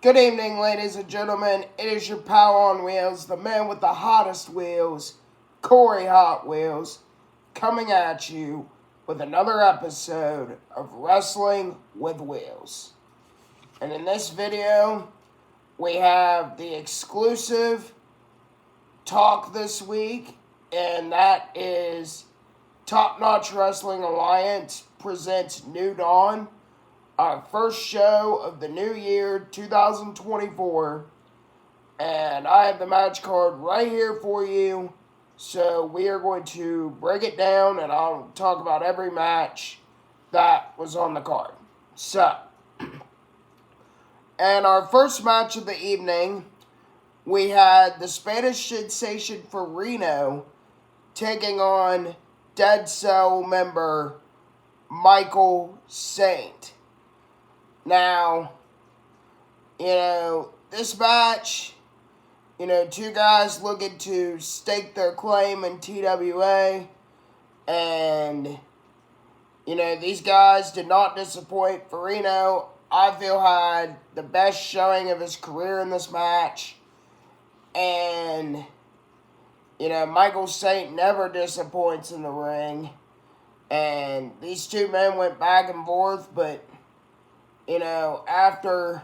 Good evening, ladies and gentlemen. It is your pal on wheels, the man with the hottest wheels, Corey Hot Wheels, coming at you with another episode of Wrestling with Wheels. And in this video, we have the exclusive talk this week, and that is Top Notch Wrestling Alliance presents New Dawn, our first show of the new year, 2024, and I have the match card right here for you, so we are going to break it down, and I'll talk about every match that was on the card. So, and our first match of the evening, we had the Spanish sensation for Reno taking on Dead Cell member Michael Saint. Now, this match, two guys looking to stake their claim in TWA, and, these guys did not disappoint. Farino, I feel, had the best showing of his career in this match, and, Michael Saint never disappoints in the ring, and these two men went back and forth, but after,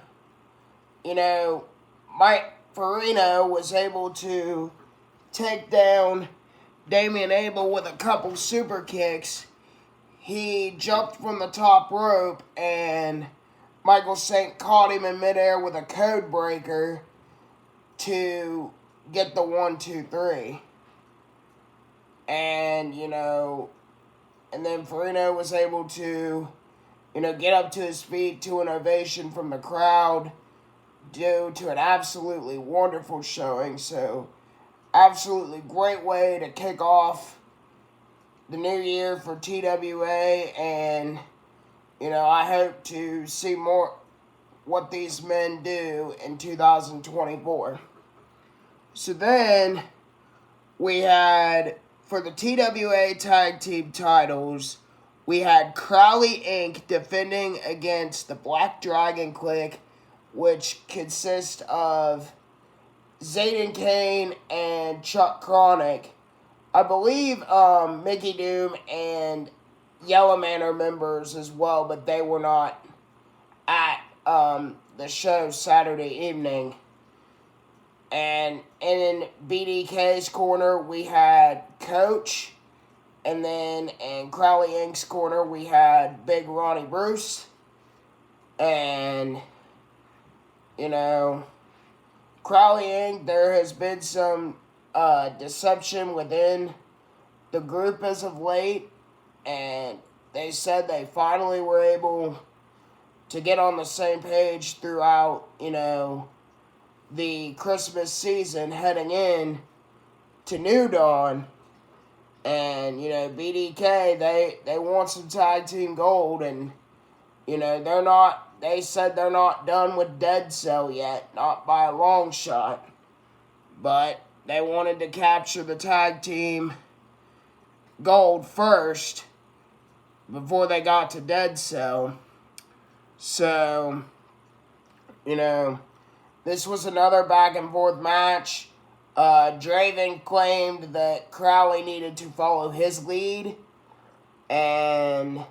Mike Farino was able to take down Damian Abel with a couple super kicks, he jumped from the top rope and Michael Saint caught him in midair with a code breaker to get the 1, 2, 3. And, and then Farino was able to get up to his feet to an ovation from the crowd due to an absolutely wonderful showing. So, absolutely great way to kick off the new year for TWA. And, I hope to see more what these men do in 2024. So then, we had, for the TWA Tag Team titles, we had Crowley Inc. defending against the Black Dragon Clique, which consists of Zayden Kane and Chuck Chronic. I believe Mickey Doom and Yellow Man are members as well, but they were not at the show Saturday evening. And in BDK's corner, we had Coach. And then in Crowley Inc.'s corner, we had Big Ronnie Bruce. And, Crowley Inc., there has been some deception within the group as of late. And they said they finally were able to get on the same page throughout, the Christmas season heading in to New Dawn. And, BDK, they want some tag team gold, and, they said they're not done with Dead Cell yet, not by a long shot, but they wanted to capture the tag team gold first before they got to Dead Cell. So, this was another back and forth match. Draven claimed that Crowley needed to follow his lead, and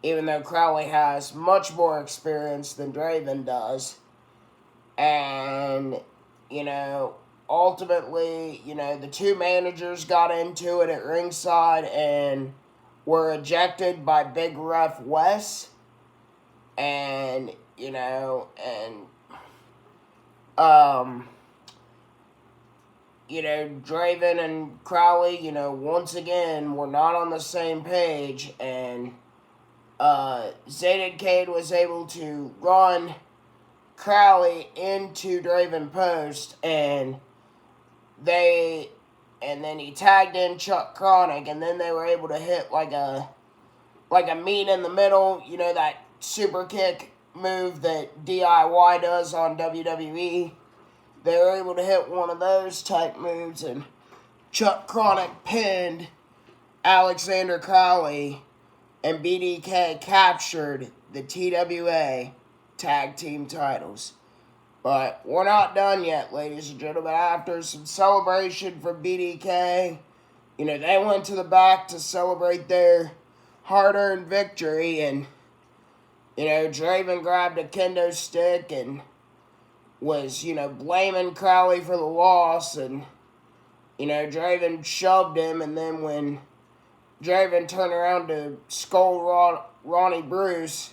even though Crowley has much more experience than Draven does, and, ultimately, the two managers got into it at ringside and were ejected by Big Ref Wes, and, Draven and Crowley, once again, were not on the same page, and Zayden Cade was able to run Crowley into Draven Post, and then he tagged in Chuck Chronic, and then they were able to hit like a meet in the middle, that super kick move that DIY does on WWE. They were able to hit one of those type moves, and Chuck Chronic pinned Alexander Crowley, and BDK captured the TWA Tag Team titles. But we're not done yet, ladies and gentlemen. After some celebration from BDK, they went to the back to celebrate their hard-earned victory, and, Draven grabbed a kendo stick and was, blaming Crowley for the loss, and, Draven shoved him, and then when Draven turned around to scold Ronnie Bruce,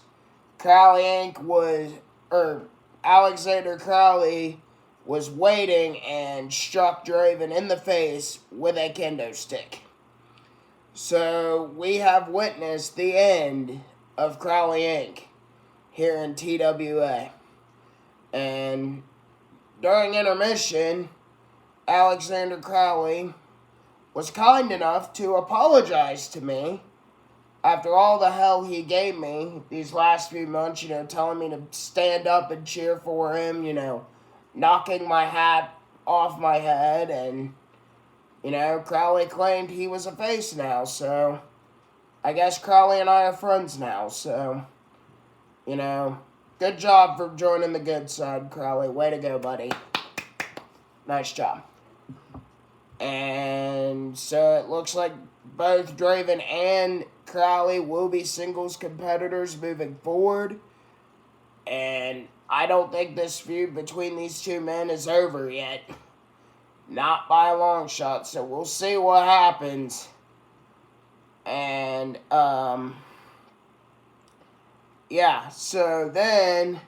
Alexander Crowley was waiting and struck Draven in the face with a kendo stick. So we have witnessed the end of Crowley Inc. here in TWA. And during intermission, Alexander Crowley was kind enough to apologize to me after all the hell he gave me these last few months, telling me to stand up and cheer for him, knocking my hat off my head, and, Crowley claimed he was a face now, so I guess Crowley and I are friends now, so, good job for joining the good side, Crowley. Way to go, buddy. Nice job. And so it looks like both Draven and Crowley will be singles competitors moving forward. And I don't think this feud between these two men is over yet. Not by a long shot. So we'll see what happens. And, yeah. So then,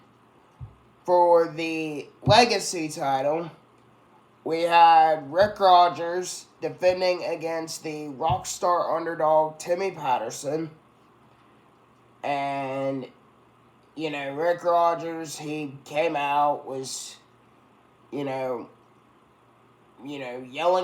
for the Legacy title, we had Rick Rogers defending against the Rockstar underdog Timmy Patterson. And, Rick Rogers, he came out, was, yelling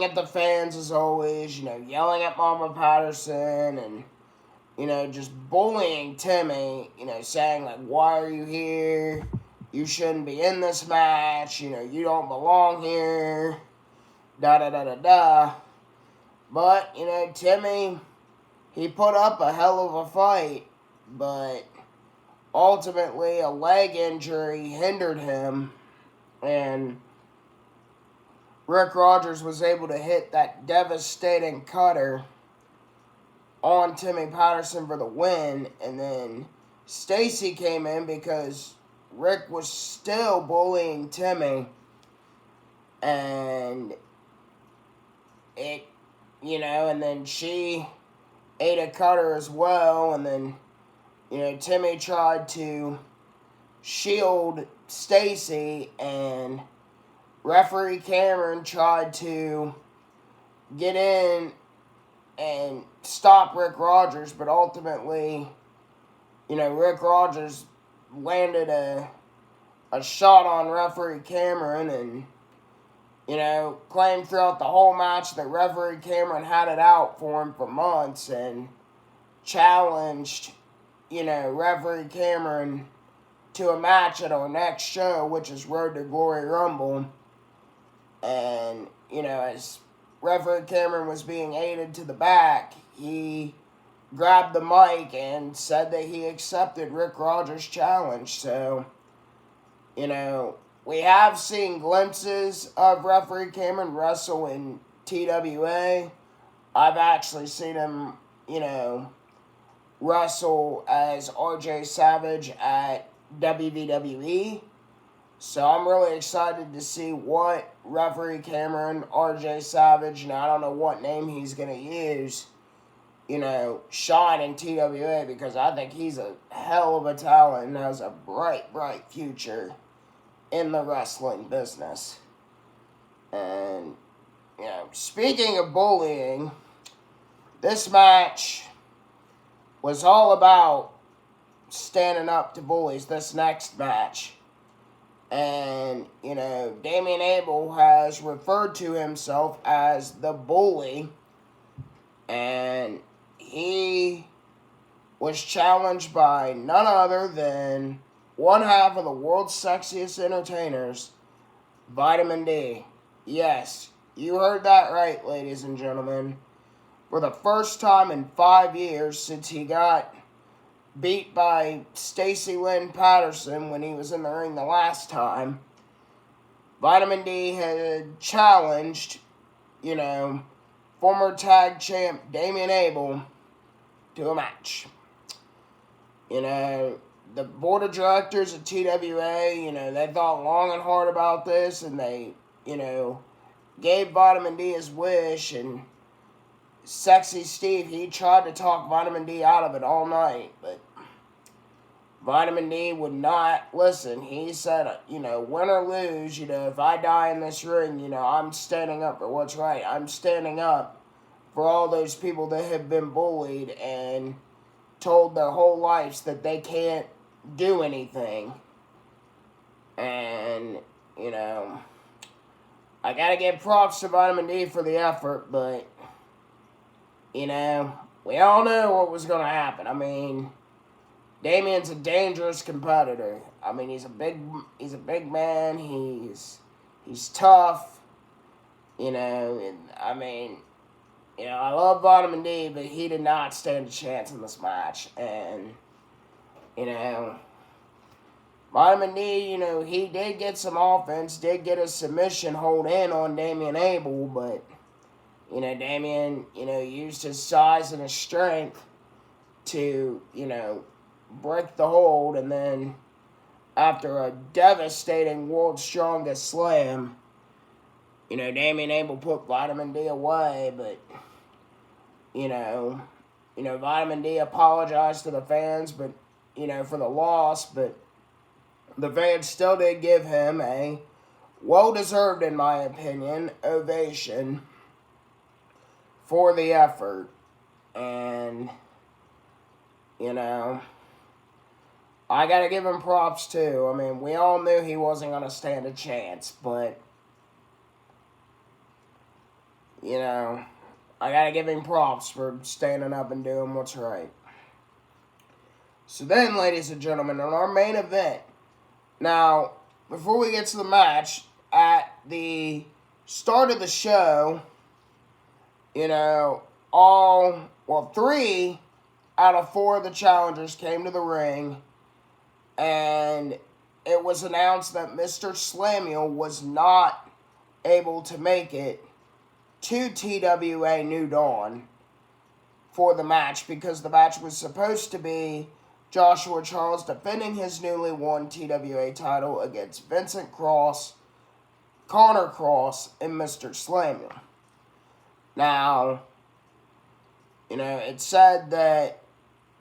at the fans as always, yelling at Mama Patterson and, just bullying Timmy, saying, like, why are you here? You shouldn't be in this match, you don't belong here, da-da-da-da-da. But, Timmy, he put up a hell of a fight, but ultimately a leg injury hindered him, and Rick Rogers was able to hit that devastating cutter on Timmy Patterson for the win, and then Stacy came in because Rick was still bullying Timmy, and and then she ate a cutter as well, and then, Timmy tried to shield Stacy, and referee Cameron tried to get in and stop Rick Rogers, but ultimately, Rick Rogers landed a shot on referee Cameron and, claimed throughout the whole match that referee Cameron had it out for him for months and challenged, referee Cameron to a match at our next show, which is Road to Glory Rumble. And, as referee Cameron was being aided to the back, he grabbed the mic and said that he accepted Rick Rogers' challenge. So, we have seen glimpses of referee Cameron wrestle in TWA. I've actually seen him, wrestle as RJ Savage at WWE. So I'm really excited to see what referee Cameron, RJ Savage, I don't know what name he's going to use, shine in TWA, because I think he's a hell of a talent and has a bright, bright future in the wrestling business. And, speaking of bullying, this match was all about standing up to bullies, this next match. And, Damian Abel has referred to himself as the Bully, and he was challenged by none other than one half of the world's sexiest entertainers, Vitamin D. Yes, you heard that right, ladies and gentlemen. For the first time in 5 years since he got beat by Stacy Lynn Patterson when he was in the ring the last time, Vitamin D had challenged, former tag champ Damian Abel to a match. The board of directors of TWA, they thought long and hard about this, and they, gave Vitamin D his wish, and Sexy Steve, he tried to talk Vitamin D out of it all night, but Vitamin D would not listen. He said, win or lose, if I die in this ring, I'm standing up for what's right. I'm standing up for all those people that have been bullied and told their whole lives that they can't do anything. And, I gotta give props to Vitamin D for the effort, but, we all knew what was gonna happen. I mean, Damian's a dangerous competitor. I mean, he's a big man. He's tough. And, I love Vitamin D, but he did not stand a chance in this match. And, Vitamin D, he did get some offense, did get a submission hold in on Damian Abel, but, Damian, used his size and his strength to, break the hold, and then after a devastating World's Strongest Slam, Damian Abel put Vitamin D away, but, Vitamin D apologized to the fans, but, for the loss, but the fans still did give him a well-deserved, in my opinion, ovation for the effort, and, I gotta give him props too. I mean, we all knew he wasn't gonna stand a chance, but, I gotta give him props for standing up and doing what's right. So then, ladies and gentlemen, on our main event, now, before we get to the match, at the start of the show, 3 out of 4 of the challengers came to the ring, and it was announced that Mr. Slamiel was not able to make it to TWA New Dawn for the match, because the match was supposed to be Joshua Charles defending his newly won TWA title against Vincent Cross, Connor Cross, and Mr. Slamiel. Now, it said that,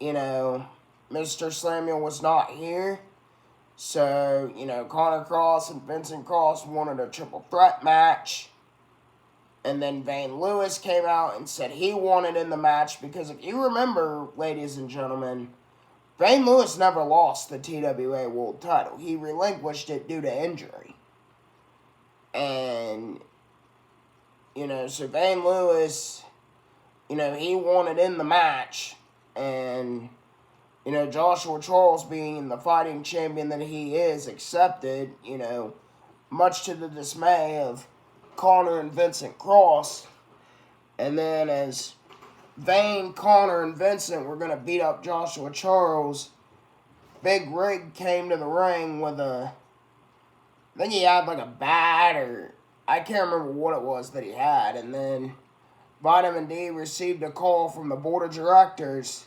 Mr. Slamiel was not here. So, Connor Cross and Vincent Cross wanted a triple threat match. And then Vane Lewis came out and said he wanted in the match, because if you remember, ladies and gentlemen, Vane Lewis never lost the TWA World title. He relinquished it due to injury. And, so Vane Lewis, he wanted in the match. And, Joshua Charles, being the fighting champion that he is, accepted, much to the dismay of Connor and Vincent Cross. And then as Vane, Connor, and Vincent were going to beat up Joshua Charles, Big Rig came to the ring with I think he had like a bat, or I can't remember what it was that he had. And then Vitamin D received a call from the board of directors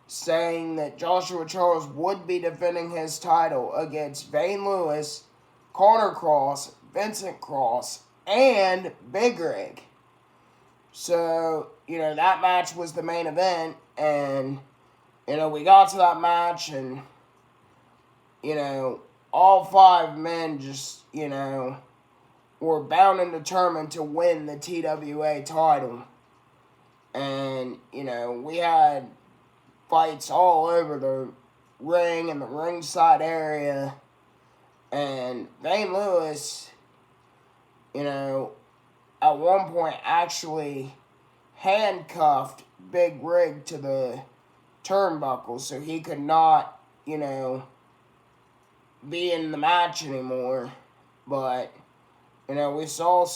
saying that Joshua Charles would be defending his title against Vane Lewis, Connor Cross, Vincent Cross, and Big Rig. So, that match was the main event, and, we got to that match, and, all 5 men just, were bound and determined to win the TWA title. And, we had fights all over the ring and the ringside area. And Vane Lewis, at one point actually handcuffed Big Rig to the turnbuckle so he could not, be in the match anymore. But, we saw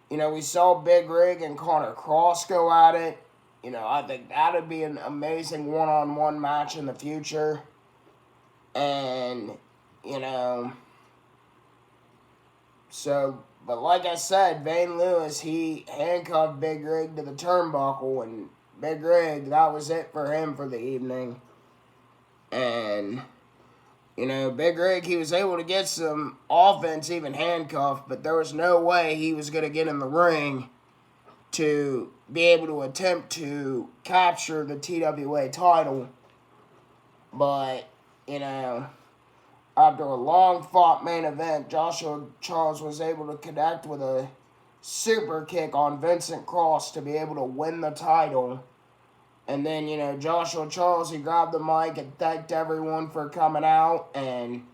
we saw Big Rig and Connor Cross go at it. I think that would be an amazing one-on-one match in the future. And, So, but like I said, Vane Lewis, he handcuffed Big Rig to the turnbuckle, and Big Rig, that was it for him for the evening. And, Big Rig, he was able to get some offense even handcuffed, but there was no way he was going to get in the ring to be able to attempt to capture the TWA title. But, after a long-fought main event, Joshua Charles was able to connect with a super kick on Vincent Cross to be able to win the title. And then, Joshua Charles, he grabbed the mic and thanked everyone for coming out. And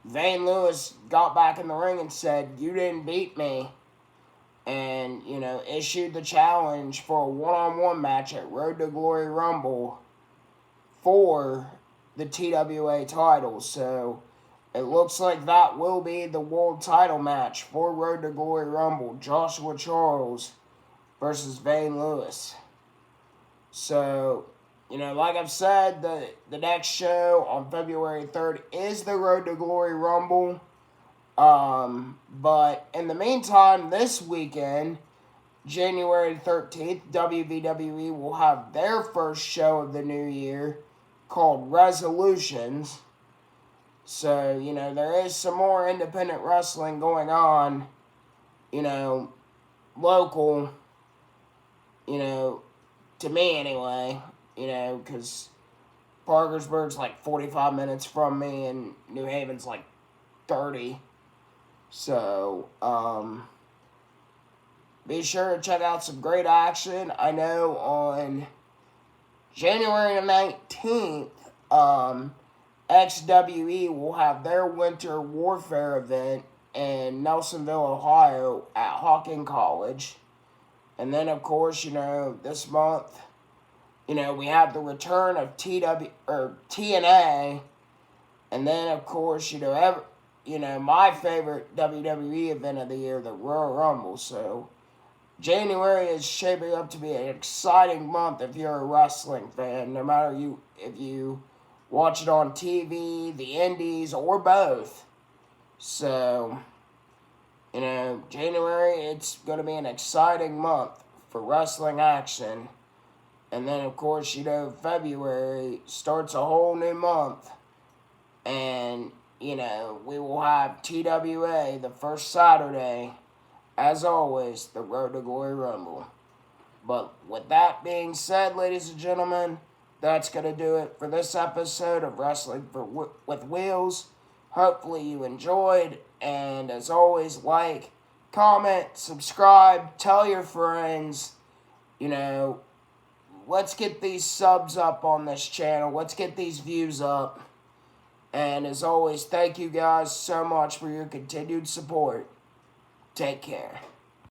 Vane Lewis got back in the ring and said, "You didn't beat me." And, issued the challenge for a one-on-one match at Road to Glory Rumble for the TWA title. So it looks like that will be the world title match for Road to Glory Rumble. Joshua Charles versus Vane Lewis. So, like I've said, the next show on February 3rd is the Road to Glory Rumble. But in the meantime, this weekend, January 13th, WWE will have their first show of the new year called Resolutions. So, there is some more independent wrestling going on, local, to me anyway, because Parkersburg's like 45 minutes from me and New Haven's like 30. So, be sure to check out some great action. I know on January 19th, XWE will have their Winter Warfare event in Nelsonville, Ohio at Hawking College. And then, of course, this month, we have the return of TNA. And then, of course, my favorite WWE event of the year, the Royal Rumble. So, January is shaping up to be an exciting month if you're a wrestling fan, no matter if you watch it on TV, the indies, or both. So, January, it's going to be an exciting month for wrestling action. And then, of course, February starts a whole new month. And, we will have TWA the first Saturday. As always, the Road to Glory Rumble. But with that being said, ladies and gentlemen, that's going to do it for this episode of Wrestling with Wheelz. Hopefully you enjoyed. And as always, like, comment, subscribe, tell your friends. Let's get these subs up on this channel. Let's get these views up. And as always, thank you guys so much for your continued support. Take care.